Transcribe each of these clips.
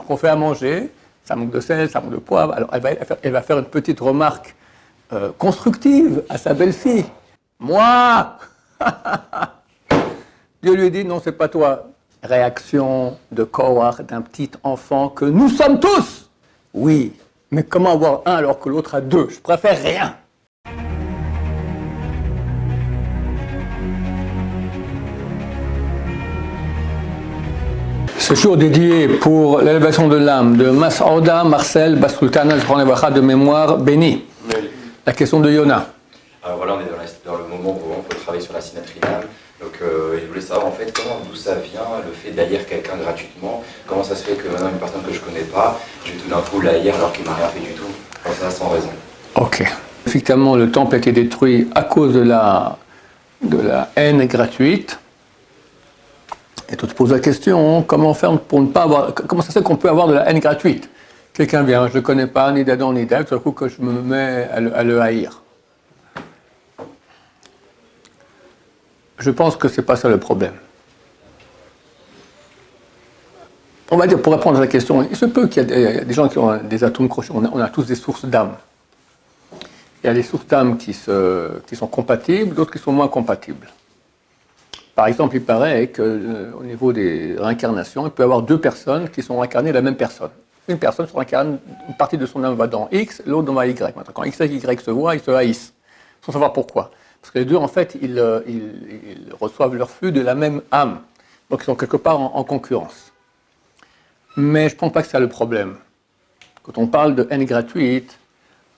qu'on fait à manger, ça manque de sel, ça manque de poivre, alors elle va faire une petite remarque constructive à sa belle-fille. Moi Dieu lui dit, non, c'est pas toi. Réaction de Korach, d'un petit enfant que nous sommes tous. Oui, mais comment avoir un alors que l'autre a deux? Je préfère rien. Ce jour dédié pour l'élévation de l'âme de Mas'ouda Marcel Basultana de mémoire béni. Oui. La question de Yona. Alors voilà, on est dans le moment où on peut travailler sur la synatrinale. Donc je voulais savoir en fait d'où ça vient, le fait d'haïr quelqu'un gratuitement. Comment ça se fait que maintenant une personne que je connais pas, je vais tout d'un coup l'haïr alors qu'il m'a rien fait du tout. Comme ça, sans raison. Ok. Effectivement, le temple a été détruit à cause de la haine gratuite. Et tu te poses la question, comment faire pour ne pas avoir... Comment ça se fait qu'on peut avoir de la haine gratuite? Quelqu'un vient, je ne le connais pas, ni d'Adam ni d'Ève, tout d'un coup que je me mets à le haïr. Je pense que ce n'est pas ça le problème. On va dire, pour répondre à la question, il se peut qu'il y ait des gens qui ont des atomes crochus, on a tous des sources d'âme. Il y a des sources d'âme qui sont compatibles, d'autres qui sont moins compatibles. Par exemple, il paraît qu'au niveau des réincarnations, il peut y avoir deux personnes qui sont incarnées la même personne. Une personne se réincarne, une partie de son âme va dans X, l'autre dans Y. Maintenant, quand X et Y se voient, ils se haïssent, sans savoir pourquoi. Parce que les deux, en fait, ils reçoivent leur flux de la même âme. Donc, ils sont quelque part en concurrence. Mais je ne pense pas que c'est le problème. Quand on parle de haine gratuite,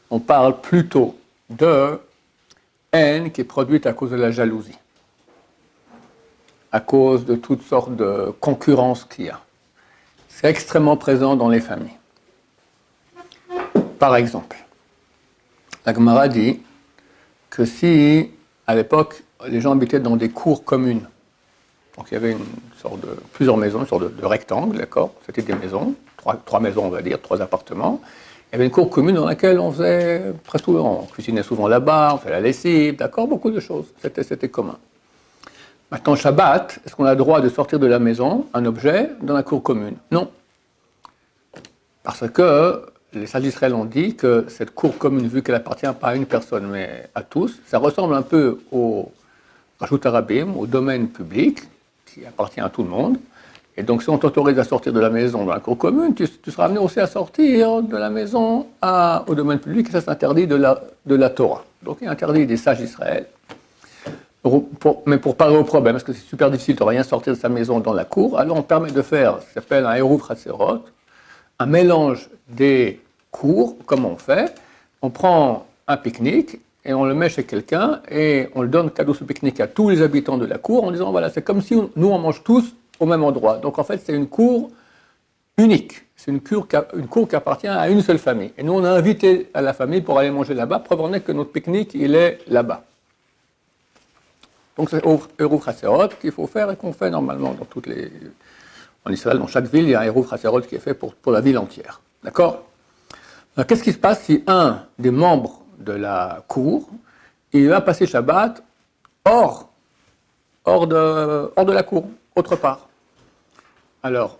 on parle plutôt de haine qui est produite à cause de la jalousie, à cause de toutes sortes de concurrences qu'il y a. C'est extrêmement présent dans les familles. Par exemple, la Gemara dit que si, à l'époque, les gens habitaient dans des cours communes, donc il y avait plusieurs maisons, une sorte de rectangle, d'accord? C'était des maisons, trois maisons on va dire, 3 appartements. Il y avait une cour commune dans laquelle on faisait presque tout, on cuisinait souvent là-bas, on faisait la lessive, d'accord? Beaucoup de choses, c'était commun. Maintenant, Shabbat, est-ce qu'on a le droit de sortir de la maison un objet dans la cour commune? Non. Parce que les sages d'Israël ont dit que cette cour commune, vu qu'elle appartient pas à une personne, mais à tous, ça ressemble un peu au Rashut Harabim, au domaine public, qui appartient à tout le monde. Et donc, si on t'autorise à sortir de la maison dans la cour commune, tu seras amené aussi à sortir de la maison au domaine public, et ça c'est interdit de la Torah. Donc, il est interdit des sages d'Israël. Mais pour parler au problème, parce que c'est super difficile de rien sortir de sa maison dans la cour, alors on permet de faire ce qui s'appelle un Eruv Chatzerot, un mélange des cours, comme on fait. On prend un pique-nique et on le met chez quelqu'un et on le donne cadeau ce pique-nique à tous les habitants de la cour en disant voilà, c'est comme si nous on mange tous au même endroit. Donc en fait, c'est une cour unique. C'est une cour qui appartient à une seule famille. Et nous, on a invité à la famille pour aller manger là-bas, preuve en est que notre pique-nique, il est là-bas. Donc c'est Eruv Chatzerot qu'il faut faire et qu'on fait normalement en Israël, dans chaque ville, il y a un Eruv Chatzerot qui est fait pour la ville entière. D'accord? Alors, qu'est-ce qui se passe si un des membres de la cour, il va passer Shabbat hors de la cour, autre part? Alors,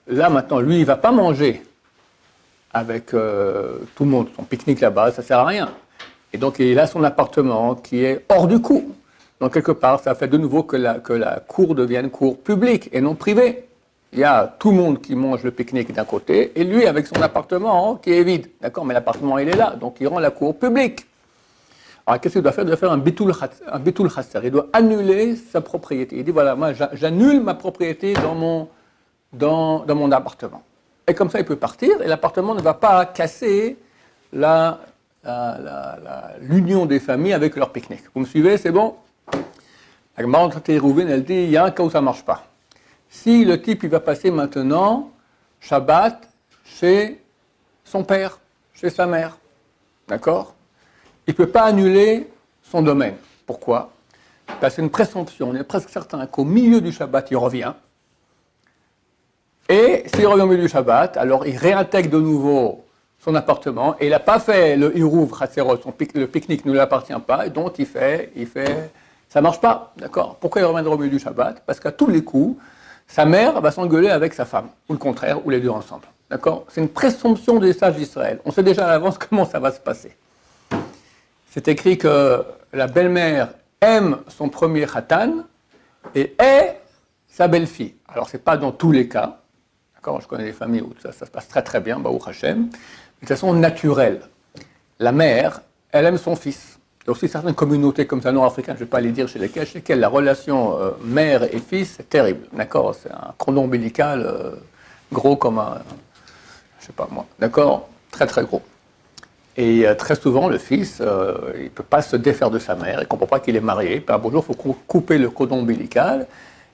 là maintenant, lui, il ne va pas manger avec tout le monde, son pique-nique là-bas, ça ne sert à rien. Et donc, il a son appartement qui est hors du cours. Donc, quelque part, ça fait de nouveau que la cour devienne cour publique et non privée. Il y a tout le monde qui mange le pique-nique d'un côté et lui avec son appartement qui est vide. D'accord? Mais l'appartement, il est là. Donc, il rend la cour publique. Alors, qu'est-ce qu'il doit faire? Il doit faire un bitul chasser. Il doit annuler sa propriété. Il dit, voilà, moi, j'annule ma propriété dans mon appartement. Et comme ça, il peut partir et l'appartement ne va pas casser l'union des familles avec leur pique-nique. Vous me suivez? C'est bon? La Gemara Teruvin, elle dit, il y a un cas où ça ne marche pas. Si le type, il va passer maintenant Shabbat chez son père, chez sa mère, d'accord? Il ne peut pas annuler son domaine. Pourquoi? Parce que c'est une présomption. On est presque certain qu'au milieu du Shabbat, il revient. Et s'il revient au milieu du Shabbat, alors il réintègre de nouveau son appartement et il n'a pas fait le Eruv Chatzerot, le pique-nique ne lui appartient pas, et donc il fait, ça ne marche pas, d'accord? Pourquoi il reviendra au milieu du Shabbat? Parce qu'à tous les coups, sa mère va s'engueuler avec sa femme, ou le contraire, ou les deux ensemble. D'accord? C'est une présomption des sages d'Israël. On sait déjà à l'avance comment ça va se passer. C'est écrit que la belle-mère aime son premier khatan et hait sa belle-fille. Alors, ce n'est pas dans tous les cas. D'accord? Je connais des familles où ça se passe très très bien, Baruch Hashem. Mais de façon naturelle. La mère, elle aime son fils. Il y a aussi certaines communautés comme ça, nord-africaines, je ne vais pas les dire chez lesquelles la relation mère et fils est terrible. D'accord? C'est un cordon ombilical gros comme un, je ne sais pas moi, d'accord? Très très gros. Et très souvent, le fils, il ne peut pas se défaire de sa mère, il ne comprend pas qu'il est marié. Puis un beau jour, il faut couper le cordon ombilical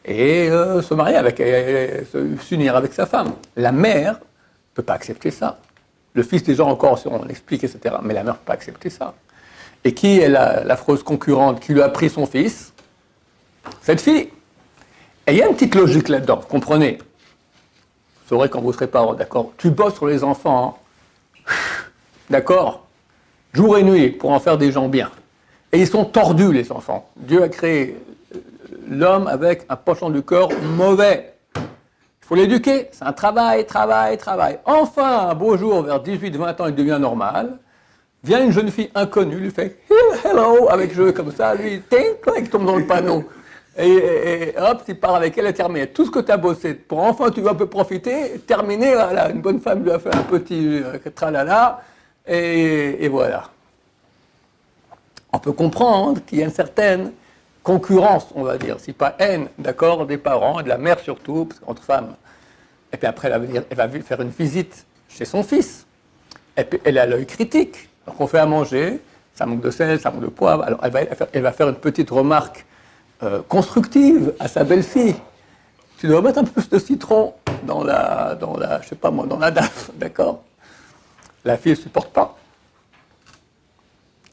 et se marier avec, s'unir avec sa femme. La mère ne peut pas accepter ça. Le fils, déjà encore, si on l'explique, etc. Mais la mère ne peut pas accepter ça. Et qui est l'affreuse concurrente qui lui a pris son fils? Cette fille. Et il y a une petite logique là-dedans, vous comprenez? Vous saurez quand vous serez parents, d'accord? Tu bosses sur les enfants, hein? D'accord? Jour et nuit, pour en faire des gens bien. Et ils sont tordus, les enfants. Dieu a créé l'homme avec un penchant du corps mauvais. Il faut l'éduquer. C'est un travail. Enfin, un beau jour, vers 18-20 ans, il devient normal. Vient une jeune fille inconnue, lui fait « hello » avec jeu comme ça, lui, il tombe dans le panneau. Et hop, il part avec elle et terminé. Tout ce que tu as bossé pour enfin tu vas un peu profiter, terminé, voilà, une bonne femme lui a fait un petit tralala, et voilà. On peut comprendre qu'il y a une certaine concurrence, on va dire, si pas haine, d'accord, des parents, et de la mère surtout, parce qu'entre femmes. Et puis après, elle va faire une visite chez son fils. Et puis elle a l'œil critique. Donc on fait à manger, ça manque de sel, ça manque de poivre. Alors elle va faire une petite remarque constructive à sa belle-fille. Tu dois mettre un peu plus de citron dans la je sais pas moi, dans la daf, d'accord? La fille ne supporte pas.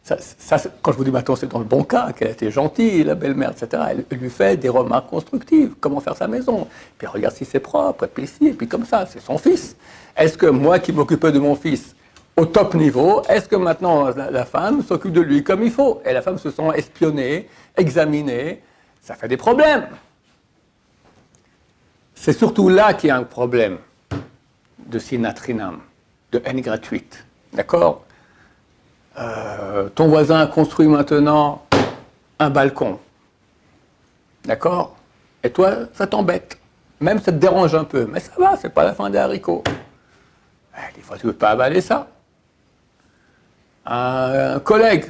Ça, quand je vous dis maintenant, c'est dans le bon cas, qu'elle a été gentille, la belle-mère, etc. Elle lui fait des remarques constructives, comment faire sa maison. Puis regarde si c'est propre, et puis ici, et puis comme ça, c'est son fils. Est-ce que moi qui m'occupais de mon fils au top niveau, est-ce que maintenant la femme s'occupe de lui comme il faut? Et la femme se sent espionnée, examinée, ça fait des problèmes. C'est surtout là qu'il y a un problème de sinatrinam, de haine gratuite. D'accord? Ton voisin a construit maintenant un balcon. D'accord? Et toi, ça t'embête. Même ça te dérange un peu. Mais ça va, c'est pas la fin des haricots. Des fois, tu ne veux pas avaler ça. Un collègue,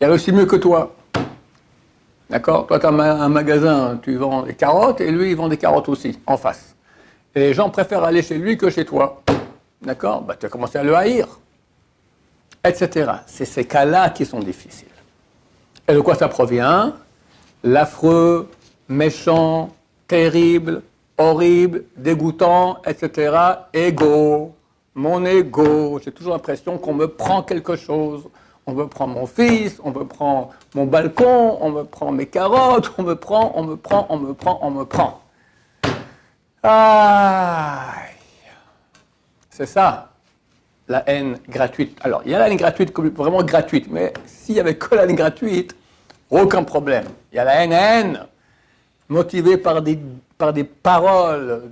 il a réussi mieux que toi. D'accord? Toi, tu as un magasin, tu vends des carottes, et lui, il vend des carottes aussi, en face. Et les gens préfèrent aller chez lui que chez toi. D'accord? Bah, tu as commencé à le haïr. Etc. C'est ces cas-là qui sont difficiles. Et de quoi ça provient? L'affreux, méchant, terrible, horrible, dégoûtant, etc. Ego. Mon ego. J'ai toujours l'impression qu'on me prend quelque chose. On me prend mon fils, on me prend mon balcon, on me prend mes carottes, on me prend. Aïe. C'est ça, la haine gratuite. Alors, il y a la haine gratuite, vraiment gratuite, mais s'il n'y avait que la haine gratuite, aucun problème. Il y a la haine motivée par des paroles.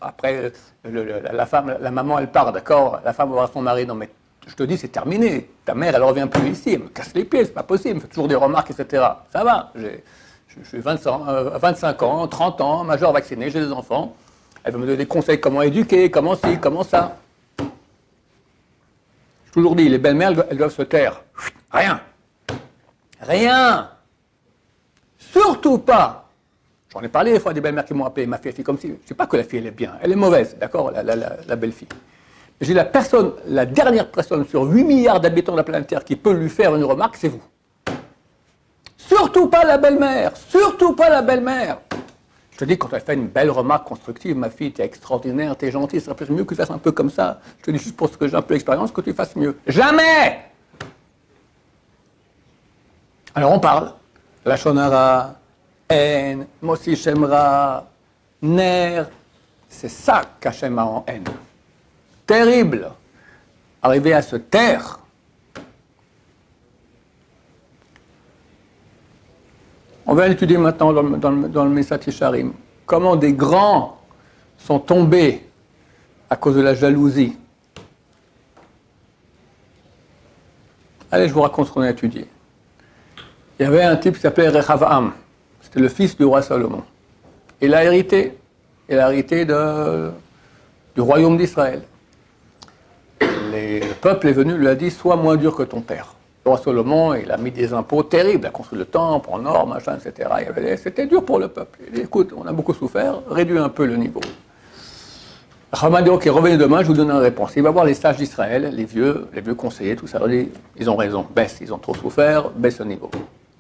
Après, la maman, elle part, d'accord? La femme va voir son mari, non mais je te dis, c'est terminé. Ta mère, elle ne revient plus ici, elle me casse les pieds, c'est pas possible, elle me fait toujours des remarques, etc. Ça va, je suis 25 ans, 30 ans, majeur vacciné, j'ai des enfants. Elle va me donner des conseils, comment éduquer, comment ci, comment ça. J'ai toujours dit, les belles-mères, elles doivent se taire. Rien. Rien. Surtout pas. J'en ai parlé des fois des belles-mères qui m'ont appelé, ma fille, elle fait comme si. Je ne sais pas que la fille, elle est bien. Elle est mauvaise, d'accord, la belle-fille. J'ai la dernière personne sur 8 milliards d'habitants de la planète Terre qui peut lui faire une remarque, c'est vous. Surtout pas la belle-mère. Surtout pas la belle-mère. Je te dis, quand elle fait une belle remarque constructive, ma fille, t'es extraordinaire, t'es gentille, ça serait mieux que tu fasses un peu comme ça. Je te dis juste pour ce que j'ai un peu d'expérience, que tu fasses mieux. Jamais! Alors on parle. La shonara, haine, Mossi Shemra, ner. C'est ça qu'Hachem a en haine. Terrible. Arriver à se taire. On va étudier maintenant dans le Mesat Yesharim comment des grands sont tombés à cause de la jalousie. Allez, je vous raconte ce qu'on a étudié. Il y avait un type qui s'appelait Rehavam. C'était le fils du roi Salomon. Il a hérité. Il a hérité du royaume d'Israël. Le peuple est venu, lui a dit, sois moins dur que ton père. Le roi Salomon, il a mis des impôts terribles, il a construit le temple en or, machin, etc. C'était dur pour le peuple. Il dit, écoute, on a beaucoup souffert, réduis un peu le niveau. Haman dit, ok, revenez demain, je vous donne une réponse. Il va voir les sages d'Israël, les vieux conseillers, tout ça. Il dit, ils ont raison, baisse, ils ont trop souffert, baisse le niveau.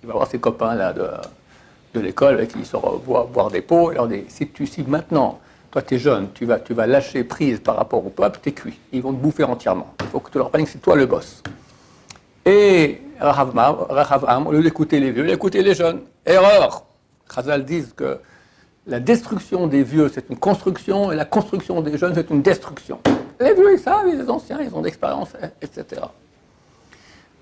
Il va voir ses copains là, de l'école avec qui il sort boire des pots. Et leur dit, si maintenant, toi tu es jeune, tu vas lâcher prise par rapport au peuple, t'es cuit. Ils vont te bouffer entièrement. Il faut que tu leur prennes que c'est toi le boss. Et Rehavam, au lieu d'écouter les vieux, il écoutait les jeunes. Erreur. Chazal disent que la destruction des vieux, c'est une construction, et la construction des jeunes, c'est une destruction. Les vieux, ils savent, les anciens, ils ont d'expérience, etc.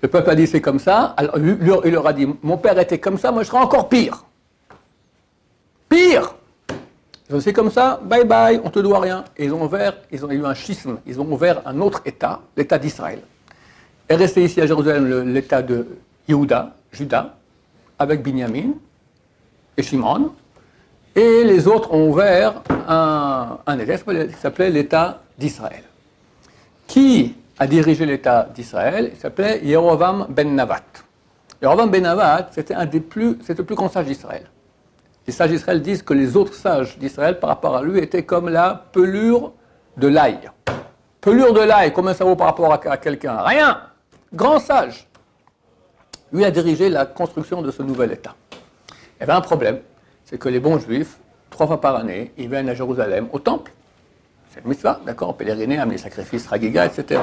Le peuple a dit, c'est comme ça. Alors, il leur a dit, mon père était comme ça, moi je serai encore pire. Pire. C'est comme ça, bye bye, on te doit rien. Et ils ont eu un schisme, ils ont ouvert un autre État, l'État d'Israël. Est resté ici à Jérusalem l'État de Juda, avec Binyamin et Shimon. Et les autres ont ouvert un État qui s'appelait l'État d'Israël. Qui a dirigé l'État d'Israël? Il s'appelait Yerovam ben Navat. Yerovam ben Navat, c'était le plus grand sage d'Israël. Les sages d'Israël disent que les autres sages d'Israël, par rapport à lui, étaient comme la pelure de l'ail. Pelure de l'ail, combien ça vaut par rapport à quelqu'un? Rien. Grand sage. Lui a dirigé la construction de ce nouvel État. Il y avait un problème, c'est que les bons juifs, 3 fois par année, ils viennent à Jérusalem, au temple. C'est le mitzvah, d'accord, pèleriner, amener les sacrifices, Hagiga, etc.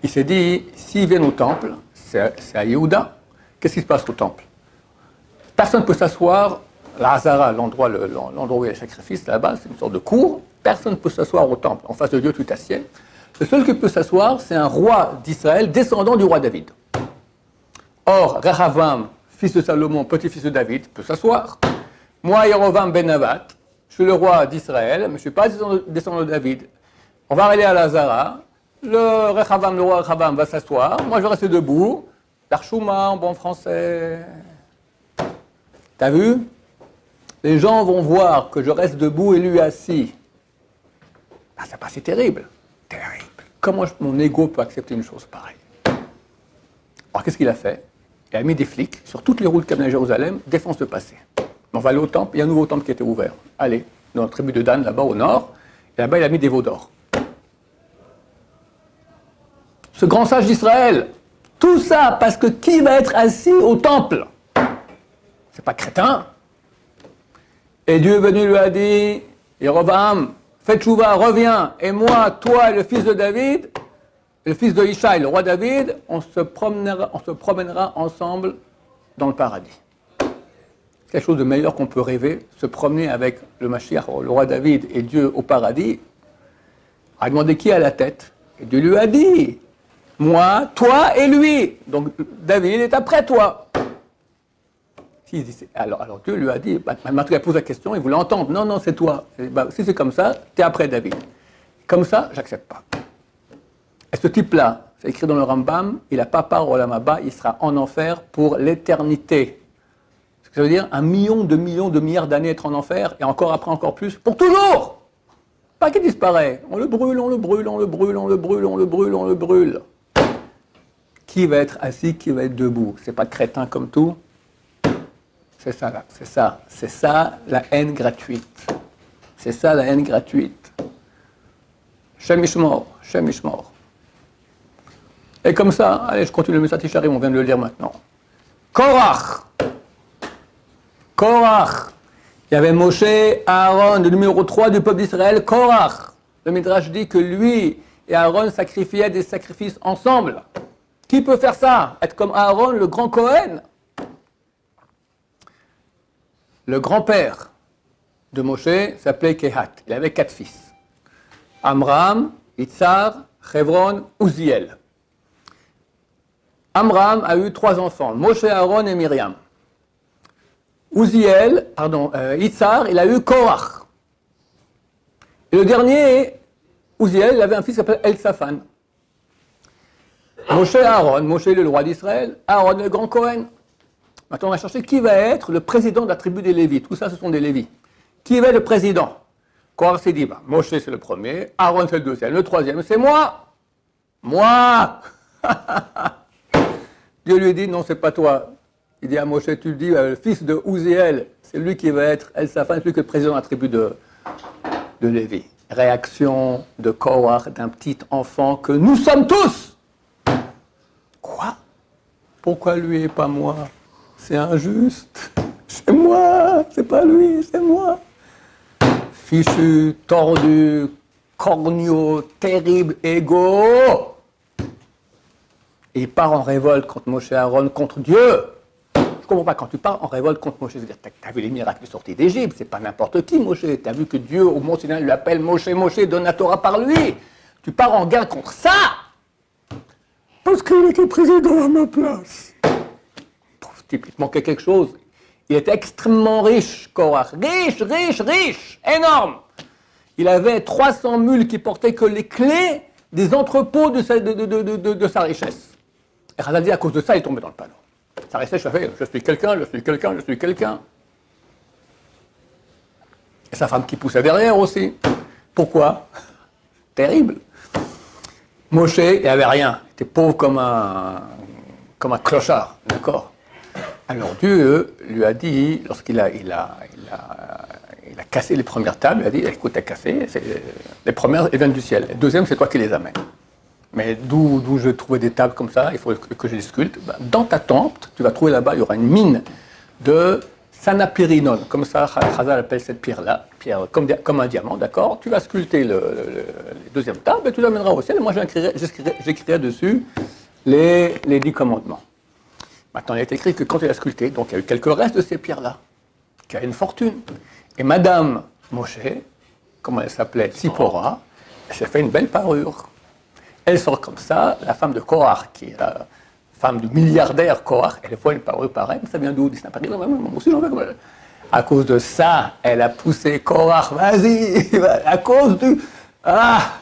Il s'est dit, s'ils viennent au temple, c'est à Yehuda, qu'est-ce qui se passe au temple? Personne ne peut s'asseoir, la Hazara, l'endroit où il y a les sacrifices, là-bas, c'est une sorte de cour, personne ne peut s'asseoir au temple, en face de Dieu tout assied. Le seul qui peut s'asseoir, c'est un roi d'Israël, descendant du roi David. Or, Rehavam, fils de Salomon, petit-fils de David, peut s'asseoir. Moi, Yerovam ben Navat, je suis le roi d'Israël, mais je ne suis pas descendant de David. On va aller à la Hazara, le roi Rehavam va s'asseoir, moi je vais rester debout, l'Archouma en bon français. T'as vu? Les gens vont voir que je reste debout et lui assis. Ah, c'est pas si terrible. Terrible. Comment mon ego peut accepter une chose pareille? Alors qu'est-ce qu'il a fait? Il a mis des flics sur toutes les routes qui amènent à Jérusalem, défense de passer. On va aller au temple, il y a un nouveau temple qui était ouvert. Allez, dans la tribu de Dan, là-bas au nord, et là-bas il a mis des veaux d'or. Ce grand sage d'Israël, tout ça parce que qui va être assis au temple? C'est pas crétin. Et Dieu est venu lui a dit, Yerovam, fais tchouva, reviens, et moi, toi, le fils de David, le fils de Ishaï, le roi David, on se promènera ensemble dans le paradis. C'est quelque chose de meilleur qu'on peut rêver, se promener avec le Mashiach, le roi David et Dieu au paradis. Il a demandé qui a la tête. Et Dieu lui a dit, moi, toi et lui. Donc David est après toi. Alors Dieu lui a dit, maintenant il pose la question, il voulait entendre, non, c'est toi. Si c'est comme ça, tu es après David. Comme ça, j'accepte pas. Et ce type-là, c'est écrit dans le Rambam, il n'a pas part au Olam Haba, il sera en enfer pour l'éternité. Ça veut dire 1 million, 2 millions, 2 milliards d'années être en enfer, et encore après, encore plus, pour toujours. Pas qu'il disparaît. On le brûle, on le brûle, on le brûle, on le brûle, on le brûle, on le brûle. Qui va être assis, qui va être debout? C'est pas crétin comme tout. C'est ça la haine gratuite. C'est ça la haine gratuite. Shem Ishmor, Shem Ishmor. Et comme ça, allez, je continue le Messat Isharim, on vient de le lire maintenant. Korach. Il y avait Moshe, Aaron, le numéro 3 du peuple d'Israël, Korach. Le Midrash dit que lui et Aaron sacrifiaient des sacrifices ensemble. Qui peut faire ça? Être comme Aaron, le grand Kohen? Le grand-père de Moshe s'appelait Kehat. Il avait 4 fils. Amram, Itzar, Chevron, Uziel. Amram a eu 3 enfants, Moshe, Aaron et Myriam. Itzar, il a eu Korach. Et le dernier, Uziel, il avait un fils qui s'appelle El-Safan. Moshe Aaron, Moshe le roi d'Israël, Aaron le grand Cohen. Maintenant, on va chercher qui va être le président de la tribu des Lévites. Tout ça, ce sont des Lévites. Qui va être le président? Korach s'est dit, Moshe c'est le premier, Aaron c'est le deuxième, le troisième c'est moi. Moi. Dieu lui dit, non, c'est pas toi. Il dit à Moshe, tu le dis, le fils de Uziel, c'est lui qui va être El-Safan, c'est lui qui est le président de la tribu de Lévi. Réaction de Korach, d'un petit enfant que nous sommes tous. Quoi? Pourquoi lui et pas moi? C'est injuste. C'est moi, c'est pas lui, c'est moi. Fichu, tordu, cornio, terrible, égo. Et il part en révolte contre Moshe Aaron, contre Dieu. Je comprends pas, quand tu pars en révolte contre Moshe, c'est-à-dire, t'as vu les miracles de sortie d'Égypte, c'est pas n'importe qui, Moshe. T'as vu que Dieu, au Mont Sinaï, lui appelle Moshe, Moshe, donne la Torah par lui. Tu pars en guerre contre ça. Parce qu'il était président à ma place. Il manquait quelque chose. Il était extrêmement riche, Korach. Riche, riche, riche, énorme. Il avait 300 mules qui portaient que les clés des entrepôts de sa richesse. Et Chazal dit, à cause de ça, il est tombé dans le panneau. Sa richesse, je suis quelqu'un, je suis quelqu'un, je suis quelqu'un. Et sa femme qui poussait derrière aussi. Pourquoi? Terrible. Moshe, il n'avait rien. Il était pauvre comme un clochard, d'accord? Alors Dieu lui a dit, lorsqu'il a cassé les premières tables, il a dit, écoute, t'as cassé, les premières, elles viennent du ciel. Les deuxièmes, c'est toi qui les amènes. Mais d'où je trouvais des tables comme ça, il faut que je les sculpte. Dans ta tente, tu vas trouver là-bas, il y aura une mine de sanapyrinol, comme ça, Chazal appelle cette pierre-là, pierre comme un diamant, d'accord? Tu vas sculpter les deuxièmes tables et tu l'amèneras au ciel. Et moi, j'écrirai dessus les 10 commandements. Maintenant, il est écrit que quand il a sculpté, donc il y a eu quelques restes de ces pierres-là, qui a une fortune. Et Madame Moshe, comment elle s'appelait, Tsipora, elle s'est fait une belle parure. Elle sort comme ça, la femme de Korach, qui est la femme du milliardaire Korach, elle voit une parure pareille, ça vient d'où? Moi aussi j'en veux comme elle. À cause de ça, elle a poussé Korach, vas-y, à cause du... Ah!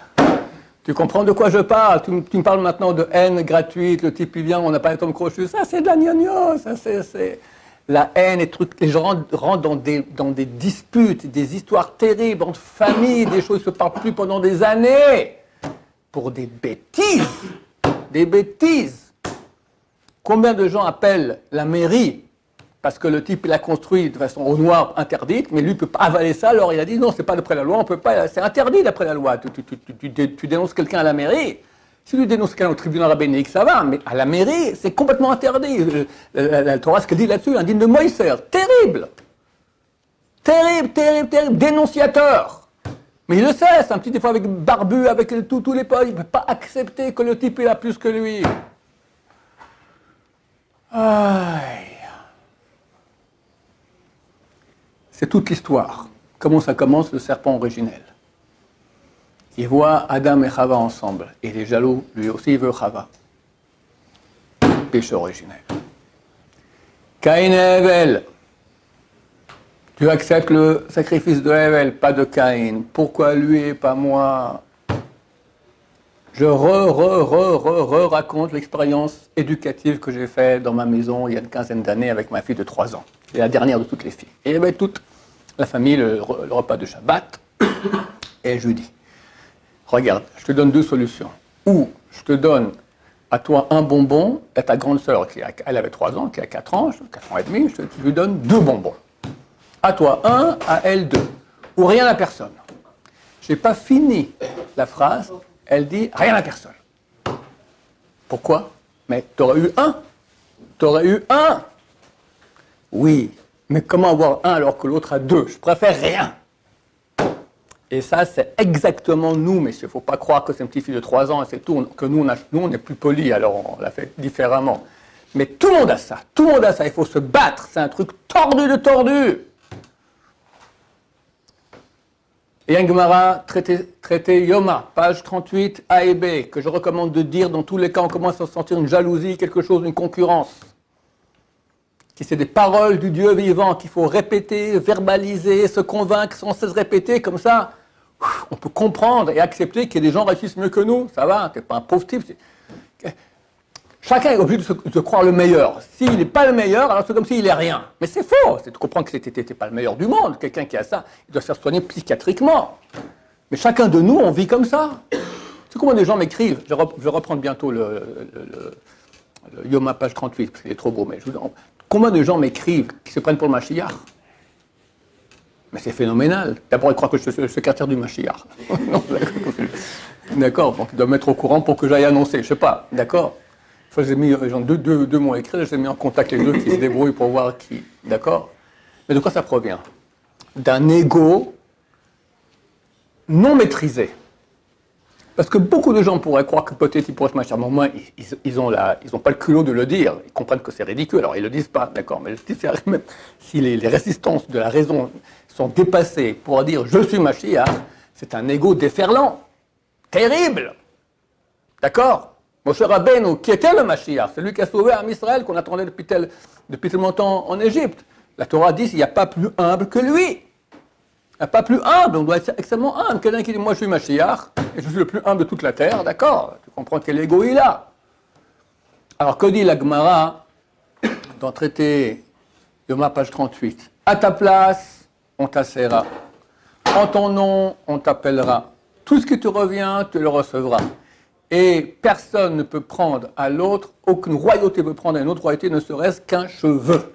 Tu comprends de quoi je parle? Tu me parles maintenant de haine gratuite, le type il vient, on n'a pas un Tom Crochu, ça c'est de la gnogno, ça c'est... La haine et trucs, les gens rentrent dans des disputes, des histoires terribles entre familles, des choses qui ne se parlent plus pendant des années, pour des bêtises, des bêtises. Combien de gens appellent la mairie parce que le type il a construit de façon au noir interdite, mais lui ne peut pas avaler ça, alors il a dit non, c'est pas d'après la loi, on peut pas, c'est interdit d'après la loi. Tu dénonces quelqu'un à la mairie, si tu dénonces quelqu'un au tribunal rabbinique, ça va, mais à la mairie, c'est complètement interdit. La Torah, ce qu'elle dit là-dessus, indigne de Moïser, terrible, terrible, terrible, terrible, dénonciateur. Mais il le sait, c'est un petit des fois avec barbu, avec tous les potes, il ne peut pas accepter que le type il a plus que lui. Aïe. C'est toute l'histoire. Comment ça commence, le serpent originel. Il voit Adam et Chava ensemble. Et il est jaloux, lui aussi il veut Chava. Péché originel. Caïn et Hevel. Tu acceptes le sacrifice de Hevel, pas de Caïn. Pourquoi lui et pas moi? Je raconte l'expérience éducative que j'ai faite dans ma maison il y a une quinzaine d'années avec ma fille de 3 ans. C'est la dernière de toutes les filles. Et il y avait toute la famille, le repas de Shabbat. Et je lui dis, regarde, je te donne 2 solutions. Ou je te donne à toi un bonbon, et à ta grande sœur, elle avait 3 ans, qui a 4 ans, 4 ans et demi, je lui donne 2 bonbons. À toi 1, à elle 2. Ou rien à personne. Je n'ai pas fini la phrase, elle dit rien à personne. Pourquoi? Mais tu aurais eu 1. Tu aurais eu 1. Oui, mais comment avoir 1 alors que l'autre a 2? Je préfère rien. Et ça, c'est exactement nous, mais il ne faut pas croire que c'est un petit fille de 3 ans et c'est tout, que nous, on est plus polis, alors on l'a fait différemment. Mais tout le monde a ça, tout le monde a ça, il faut se battre, c'est un truc tordu de tordu. Et un Gemara, traité Yoma, page 38, A et B, que je recommande de dire dans tous les cas, on commence à sentir une jalousie, quelque chose, une concurrence. Qui c'est des paroles du Dieu vivant qu'il faut répéter, verbaliser, se convaincre sans cesse répéter, comme ça, on peut comprendre et accepter qu'il y ait des gens réussissent mieux que nous. Ça va, t'es pas un pauvre type. Chacun est obligé de croire le meilleur. S'il n'est pas le meilleur, alors c'est comme s'il n'est rien. Mais c'est faux. C'est de comprendre que tu n'es pas le meilleur du monde. Quelqu'un qui a ça, il doit se faire soigner psychiatriquement. Mais chacun de nous, on vit comme ça. C'est comment des gens m'écrivent. Je vais reprendre bientôt le Yoma, page 38, parce qu'il est trop beau. Mais combien de gens m'écrivent qui se prennent pour le Mashiach? Mais c'est phénoménal. D'abord, ils croient que je suis le secrétaire du Mashiach. D'accord. Donc, ils doivent me mettre au courant pour que j'aille annoncer. Je sais pas. D'accord. J'ai mis deux mots écrits, j'ai mis en contact les deux qui se débrouillent pour voir qui. D'accord. Mais de quoi ça provient? D'un ego non maîtrisé. Parce que beaucoup de gens pourraient croire que peut-être ils pourraient se marcher, mais au moins ils ont pas le culot de le dire. Ils comprennent que c'est ridicule, alors ils le disent pas, d'accord. Mais si les résistances de la raison sont dépassées pour dire je suis Mashiach, c'est un ego déferlant, terrible, d'accord. Moshe Rabbeinu, qui était le Mashiach, c'est lui qui a sauvé Am Israël qu'on attendait depuis tellement de temps en Égypte. La Torah dit qu'il n'y a pas plus humble que lui. Il n'y a pas plus humble, on doit être extrêmement humble. Quelqu'un qui dit moi je suis Mashiach et je suis le plus humble de toute la terre, d'accord, tu comprends quel ego il a. Alors que dit la Gemara dans le traité Yoma, page 38? À ta place, on t'asserra. En ton nom, on t'appellera. Tout ce qui te revient, tu le recevras. Et personne ne peut prendre à l'autre, aucune royauté peut prendre à une autre royauté, ne serait-ce qu'un cheveu.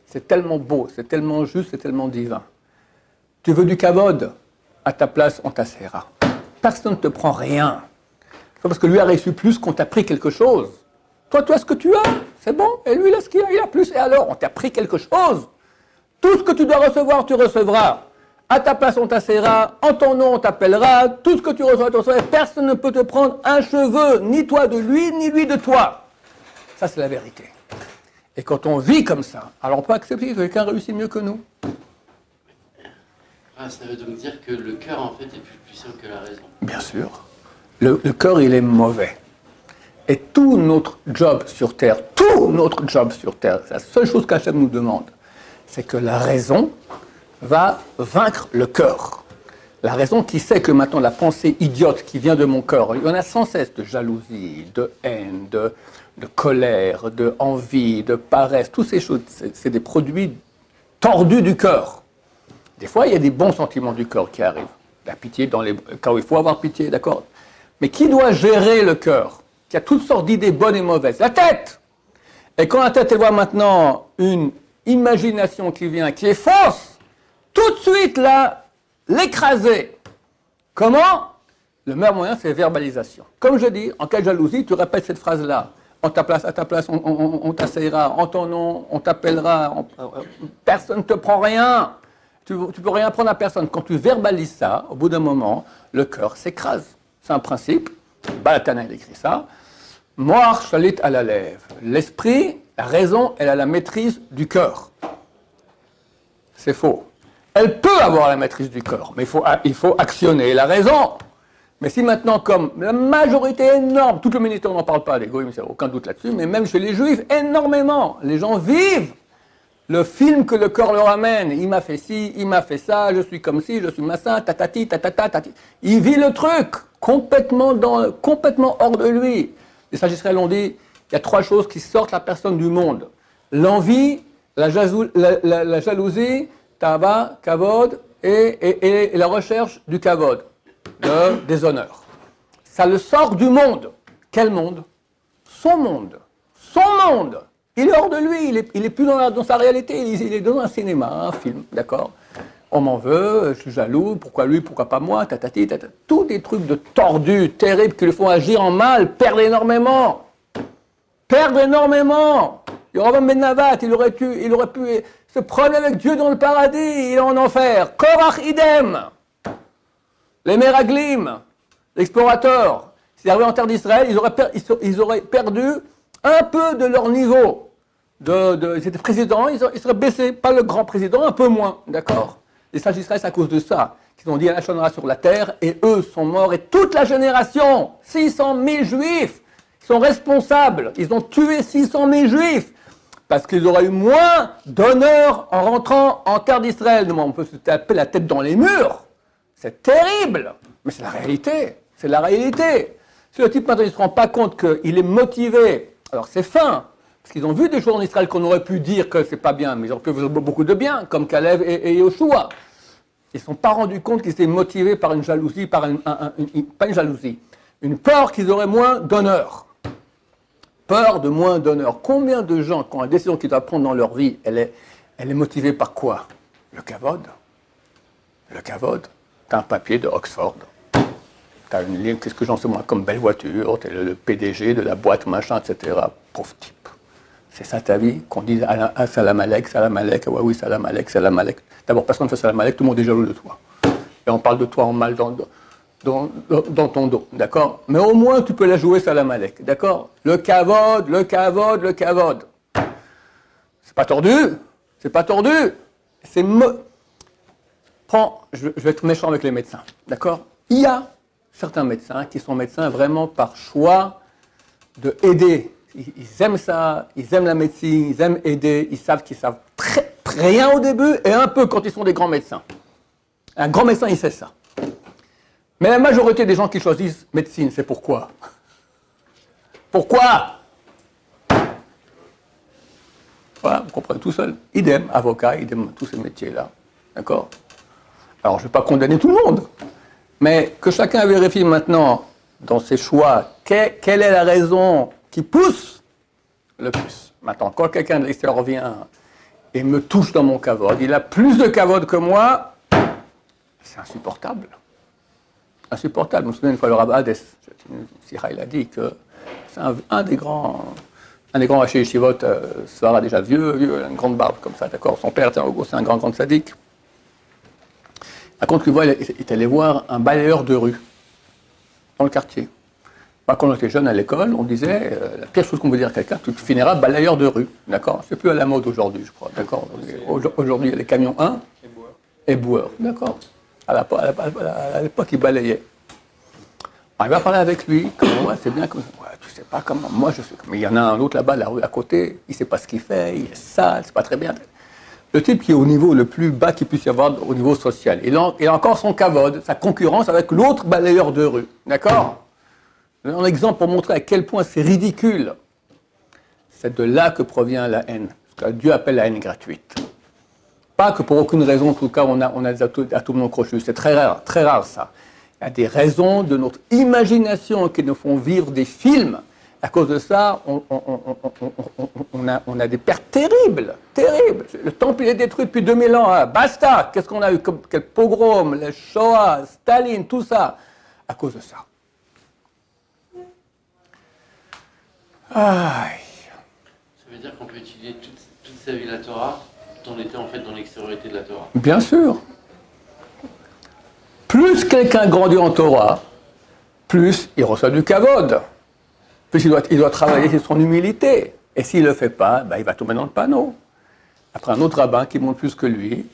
C'est tellement beau, c'est tellement juste, c'est tellement divin. Tu veux du kavod? À ta place, on t'asserra. Personne ne te prend rien. C'est pas parce que lui a reçu plus qu'on t'a pris quelque chose. Toi, tu as ce que tu as, c'est bon. Et lui, il a ce qu'il a, il a plus. Et alors, on t'a pris quelque chose. Tout ce que tu dois recevoir, tu recevras. À ta place, on t'asserra, en ton nom, on t'appellera, tout ce que tu reçois, tu recevras. Personne ne peut te prendre un cheveu, ni toi de lui, ni lui de toi. Ça, c'est la vérité. Et quand on vit comme ça, alors on peut accepter que quelqu'un réussit mieux que nous. Ah, ça veut donc dire que le cœur, en fait, est plus puissant que la raison. Bien sûr. Le cœur, il est mauvais. Et tout notre job sur Terre, c'est la seule chose qu'Hachem nous demande, c'est que la raison va vaincre le cœur. La raison qui sait que maintenant la pensée idiote qui vient de mon cœur, il y en a sans cesse de jalousie, de haine, de colère, de envie, de paresse, toutes ces choses, c'est des produits tordus du cœur. Des fois, il y a des bons sentiments du cœur qui arrivent. La pitié dans les cas où il faut avoir pitié, d'accord. Mais qui doit gérer le cœur? Qui a toutes sortes d'idées bonnes et mauvaises? La tête! Et quand la tête, elle voit maintenant une imagination qui vient, qui est fausse, tout de suite, là, l'écraser. Comment? Le meilleur moyen, c'est verbalisation. Comme je dis, en cas de jalousie, tu répètes cette phrase-là. À ta place, on t'asseyera. En ton nom, on t'appellera. Personne ne te prend rien. Tu ne peux rien prendre à personne. Quand tu verbalises ça, au bout d'un moment, le cœur s'écrase. C'est un principe. Balatana, il écrit ça. Moar shalit à la lèvre. L'esprit, la raison, elle a la maîtrise du cœur. C'est faux. Elle peut avoir la maîtrise du cœur, mais il faut actionner la raison. Mais si maintenant, comme la majorité énorme, tout le ministère n'en parle pas, les goïms, il n'y a aucun doute là-dessus, mais même chez les juifs, énormément, les gens vivent le film que le cœur leur amène. Il m'a fait ci, il m'a fait ça, je suis comme ci, je suis massin, tatati, tatata, tatati. Il vit le truc, complètement hors de lui. Les sages israéliens ont dit, il y a trois choses qui sortent la personne du monde. L'envie, la jalousie, Tava, kavod et la recherche du kavod, le déshonneur. Ça le sort du monde. Quel monde? Son monde. Son monde. Il est hors de lui, il est plus dans sa réalité, il est dans un cinéma, un film, d'accord? On m'en veut, je suis jaloux, pourquoi lui, pourquoi pas moi, tatati, tatati. Tous des trucs de tordus, terribles, qui le font agir en mal, perdre énormément. Perdre énormément. Yoram Ben Navat, il aurait pu se prendre avec Dieu dans le paradis, il est en enfer. Korach idem. Les Meraglim, l'explorateur, s'ils arrivaient en terre d'Israël, ils auraient perdu un peu de leur niveau. Ils étaient présidents, ils seraient baissés, pas le grand président, un peu moins, d'accord? Les sages d'Israël, c'est à cause de ça qu'ils ont dit à la Shonara sur la terre, et eux sont morts, et toute la génération, 600 000 juifs, sont responsables. Ils ont tué 600 000 juifs. Parce qu'ils auraient eu moins d'honneur en rentrant en terre d'Israël. On peut se taper la tête dans les murs. C'est terrible, mais c'est la réalité. C'est la réalité. Si le type maintenant il ne se rend pas compte qu'il est motivé, alors c'est fin, parce qu'ils ont vu des choses en Israël qu'on aurait pu dire que c'est pas bien, mais ils ont pu faire beaucoup de bien, comme Caleb et Yoshua. Ils ne se sont pas rendus compte qu'ils étaient motivés par une jalousie, pas une jalousie, une peur qu'ils auraient moins d'honneur. Peur de moins d'honneur. Combien de gens, quand la décision qu'ils doivent prendre dans leur vie, elle est motivée par quoi? Le kavod. Le kavod. Tu as un papier de Oxford. Tu as une ligne, qu'est-ce que j'en sais moi, comme belle voiture, tu es le PDG de la boîte, machin, etc. Pauvre type. C'est ça ta vie, qu'on dise ah, salam alek, ah ouais, oui, salam alek. D'abord, personne ne fait salam alek, tout le monde est jaloux de toi. Et on parle de toi en mal dans ton dos, d'accord? Mais au moins, tu peux la jouer salam alek, d'accord? Le kavod. C'est pas tordu, je vais être méchant avec les médecins, d'accord? Il y a certains médecins qui sont médecins vraiment par choix de aider. Ils aiment ça, ils aiment la médecine, ils aiment aider, ils savent qu'ils savent rien au début et un peu quand ils sont des grands médecins. Un grand médecin, il sait ça. Mais la majorité des gens qui choisissent médecine, c'est pourquoi? Pourquoi? Voilà, vous comprenez tout seul. Idem, avocat, idem, tous ces métiers-là. D'accord? Alors, je ne vais pas condamner tout le monde, mais que chacun vérifie maintenant dans ses choix quelle est la raison qui pousse le plus. Maintenant, quand quelqu'un de l'extérieur vient et me touche dans mon kavod, il a plus de kavod que moi, c'est insupportable. Insupportable. Je me souviens une fois le Rav Hades, il a dit que c'est un des grands Rashi Yeshivot, Svara déjà vieux, une grande barbe comme ça, d'accord. Son père, c'est un grand sadique. Raconte qu'il est allé voir un balayeur de rue dans le quartier. Moi, quand on était jeune à l'école, on disait la pire chose qu'on veut dire à quelqu'un, tu finiras balayeur de rue, d'accord. C'est plus à la mode aujourd'hui, je crois, d'accord. Aujourd'hui, il y a les camions 1 et boueurs, d'accord. À l'époque, il balayait. Alors, il va parler avec lui, comme ouais, c'est bien comme ça. Ouais, tu sais pas comment, moi je sais. Mais il y en a un autre là-bas, la rue à côté, il sait pas ce qu'il fait, il est sale, c'est pas très bien. Le type qui est au niveau le plus bas qu'il puisse y avoir au niveau social. Il a encore son kavod, sa concurrence avec l'autre balayeur de rue. D'accord? Je donne un exemple pour montrer à quel point c'est ridicule. C'est de là que provient la haine. Ce que Dieu appelle la haine gratuite. Pas que pour aucune raison, en tout cas, on a des atomes crochus. C'est très rare ça. Il y a des raisons de notre imagination qui nous font vivre des films. À cause de ça, on a des pertes terribles. Le temple est détruit depuis 2000 ans. Hein. Basta. Qu'est-ce qu'on a eu comme quel pogrom, les Shoah, Staline, tout ça. À cause de ça. Aïe. Ça veut dire qu'on peut étudier toute sa vie la Torah, tout en étant en fait dans l'extériorité de la Torah. Bien sûr. Plus quelqu'un grandit en Torah, plus il reçoit du kavod. Plus il doit travailler sur son humilité. Et s'il ne le fait pas, il va tomber dans le panneau. Après un autre rabbin qui monte plus que lui,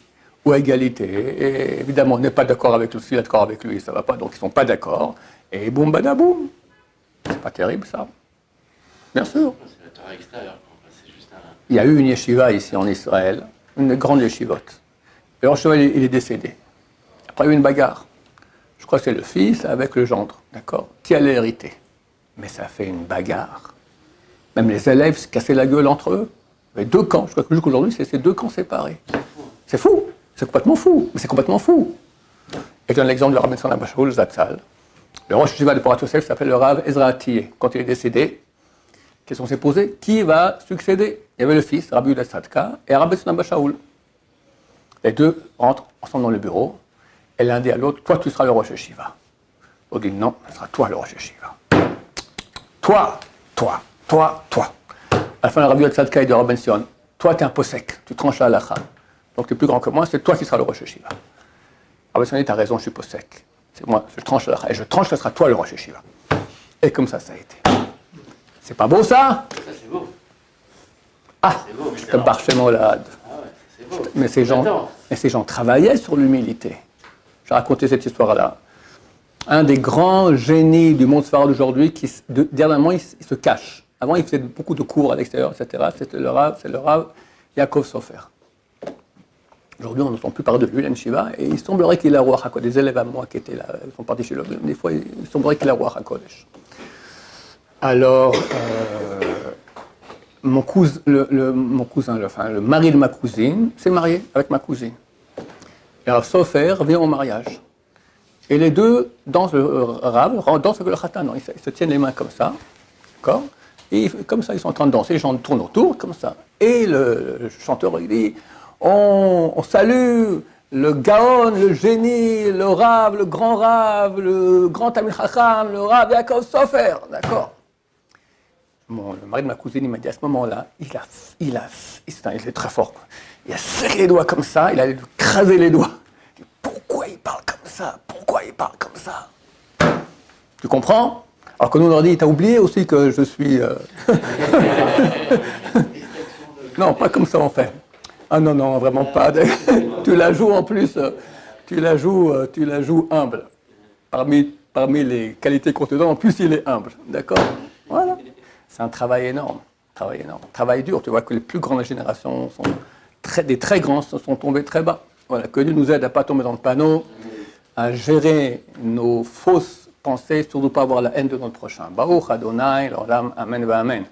ou à égalité, et évidemment on n'est pas d'accord avec lui, s'il est d'accord avec lui, ça ne va pas, donc ils ne sont pas d'accord, et boum badaboum. C'est pas terrible ça. Bien sûr. C'est la Torah extérieure. C'est juste un... Il y a eu une yeshiva ici en Israël, une grande yeshivot. Le Rosh Hashanah, il est décédé. Après, il y a eu une bagarre. Je crois que c'est le fils avec le gendre, d'accord, qui allait hériter. Mais ça fait une bagarre. Même les élèves se cassaient la gueule entre eux. Il y avait deux camps. Je crois que jusqu'aujourd'hui, c'est ces deux camps séparés. C'est fou. C'est complètement fou. Mais c'est complètement fou. Et je donne l'exemple de Rabbi Tzadok Bashaul Zatzal. Le Rosh Yeshiva de Porat Yosef s'appelle le Rav Ezra Atiyeh. Quand il est décédé, question s'est posée, qui va succéder? Il y avait le fils, Rabbi Yehuda Tzadka, et Rabbi Tzadok Bashaul. Les deux rentrent ensemble dans le bureau, et l'un dit à l'autre, toi tu seras le Rosh Yeshiva. L'autre dit non, ce sera toi le Rosh Yeshiva. Toi. À la fin, le Rabbi Yehuda Tzadka dit à Rabbi Sion, toi tu es un posek, tu tranches la halakha. Donc tu es plus grand que moi, c'est toi qui seras le Rosh Yeshiva. Rabbi Sion dit, tu as raison, je suis posek. C'est moi, je tranche la halakha, et je tranche, ce sera toi le Rosh Yeshiva. Et comme ça a été. C'est pas beau ça? Ça c'est beau. Ah, c'est comme Barchémolade. Ah ouais, c'est beau. Mais ces gens travaillaient sur l'humilité. J'ai raconté cette histoire-là. Un des grands génies du monde sfarade d'aujourd'hui, dernièrement, il se cache. Avant, il faisait beaucoup de cours à l'extérieur, etc. C'est le Rav Yaakov Sofer. Aujourd'hui, on n'entend plus parler de lui, l'Anshiva, et il semblerait qu'il ait la Ruach HaKodesh. Des élèves à moi qui étaient là, ils sont partis chez lui, des fois, il semblerait qu'il ait la Ruach HaKodesh. Alors, mon cousin, le mari de ma cousine, s'est marié avec ma cousine. Et alors, Sofer vient au mariage. Et les deux dansent le Rav, dansent avec le Khatan. Ils se tiennent les mains comme ça, d'accord? Et comme ça, ils sont en train de danser, les gens tournent autour, comme ça. Et le chanteur, il dit, on salue le Gaon, le génie, le Rav, le grand Tamil Chacham, le Rav Yaakov Sofer, d'accord? Bon, le mari de ma cousine, il m'a dit à ce moment-là, il est très fort, quoi. Il a serré les doigts comme ça, il a écrasé les doigts. Il dit, pourquoi il parle comme ça? Pourquoi il parle comme ça? Tu comprends? Alors que nous, on leur dit, t'as oublié aussi que je suis... Non, pas comme ça, en fait. Ah non, non, vraiment pas. Tu la joues en plus, tu la joues humble. Parmi les qualités qu'on te donne, en plus, il est humble. D'accord? Voilà. C'est un travail énorme. Travail dur. Tu vois que les plus grandes générations, des très grands, sont tombés très bas. Voilà. Que Dieu nous aide à ne pas tomber dans le panneau, à gérer nos fausses pensées, surtout pas avoir la haine de notre prochain. Baruch Adonai, l'Olam, Amen, Amen.